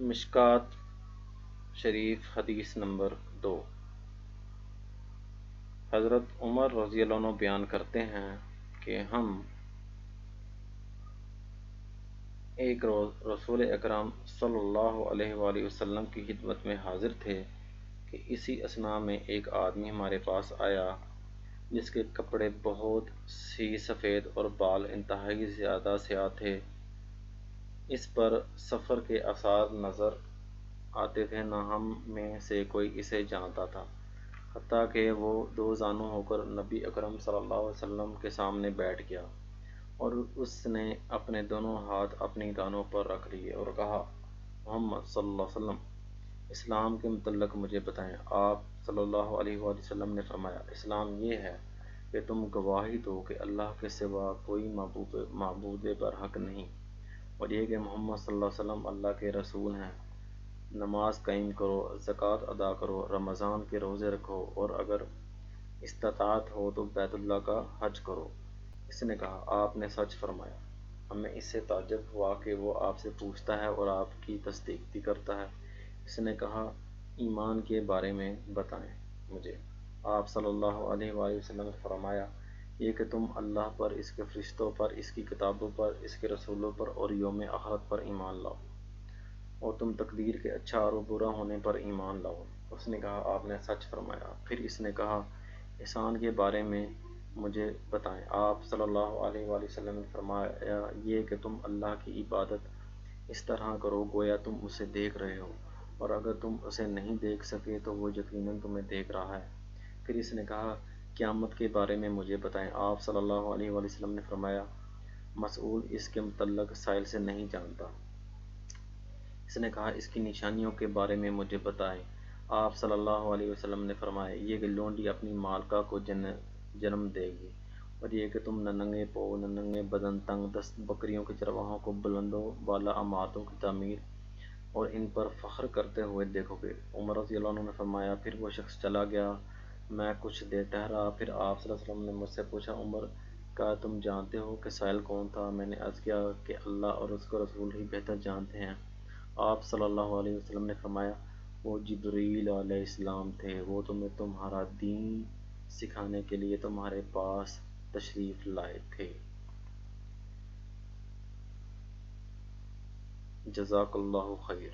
مشکات شریف حدیث نمبر 2۔ حضرت عمر رضی اللہ عنہ بیان کرتے ہیں کہ ہم ایک روز رسول اکرم صلی اللہ علیہ وآلہ وسلم کی خدمت میں حاضر تھے کہ اسی اثناء میں ایک آدمی ہمارے پاس آیا جس کے کپڑے بہت سی سفید اور بال انتہائی زیادہ سیاہ تھے۔ اس پر سفر کے آثار نظر آتے تھے، نہ ہم میں سے کوئی اسے جانتا تھا، حتیٰ کہ وہ دو زانو ہو کر نبی اکرم صلی اللہ علیہ وسلم کے سامنے بیٹھ گیا اور اس نے اپنے دونوں ہاتھ اپنی دانوں پر رکھ لیے اور کہا، محمد صلی اللہ علیہ وسلم، اسلام کے متعلق مجھے بتائیں۔ آپ صلی اللہ علیہ وآلہ وسلم نے فرمایا، اسلام یہ ہے کہ تم گواہی دو کہ اللہ کے سوا کوئی معبود برحق نہیں، اور یہ کہ محمد صلی اللہ علیہ وسلم اللہ کے رسول ہیں۔ نماز قائم کرو، زکوٰۃ ادا کرو، رمضان کے روزے رکھو، اور اگر استطاعت ہو تو بیت اللہ کا حج کرو۔ اس نے کہا، آپ نے سچ فرمایا۔ ہمیں اس سے تعجب ہوا کہ وہ آپ سے پوچھتا ہے اور آپ کی تصدیق بھی کرتا ہے۔ اس نے کہا، ایمان کے بارے میں بتائیں مجھے۔ آپ صلی اللہ علیہ وآلہ وسلم نے فرمایا، یہ کہ تم اللہ پر، اس کے فرشتوں پر، اس کی کتابوں پر، اس کے رسولوں پر اور یوم آخرت پر ایمان لاؤ، اور تم تقدیر کے اچھا اور برا ہونے پر ایمان لاؤ۔ اس نے کہا، آپ نے سچ فرمایا۔ پھر اس نے کہا، احسان کے بارے میں مجھے بتائیں۔ آپ صلی اللہ علیہ وآلہ وسلم نے فرمایا، یہ کہ تم اللہ کی عبادت اس طرح کرو گویا تم اسے دیکھ رہے ہو، اور اگر تم اسے نہیں دیکھ سکے تو وہ یقیناً تمہیں دیکھ رہا ہے۔ پھر اس نے کہا، قیامت کے بارے میں مجھے بتائیں۔ آپ صلی اللہ علیہ وآلہ وسلم نے فرمایا، مسئول اس کے متعلق سائل سے نہیں جانتا۔ اس نے کہا، اس کی نشانیوں کے بارے میں مجھے بتائیں۔ آپ صلی اللہ علیہ وسلم نے فرمایا، یہ کہ لونڈی اپنی مالکہ کو جنم دے گی، اور یہ کہ تم نہ ننگے پاؤں نہ ننگے بدن، تنگ دست بکریوں کے چرواہوں کو بلند و بالا عمارتوں کی تعمیر اور ان پر فخر کرتے ہوئے دیکھو گے۔ عمر رضی اللہ عنہ نے فرمایا، پھر وہ شخص چلا گیا، میں کچھ دیر ٹھہرا، پھر آپ صلی اللہ علیہ وسلم نے مجھ سے پوچھا، عمر، کیا تم جانتے ہو کہ سائل کون تھا؟ میں نے عرض کیا کہ اللہ اور اس کا رسول ہی بہتر جانتے ہیں۔ آپ صلی اللہ علیہ وسلم نے فرمایا، وہ جبریل علیہ السلام تھے، وہ تمہیں تمہارا دین سکھانے کے لیے تمہارے پاس تشریف لائے تھے۔ جزاک اللہ خیر۔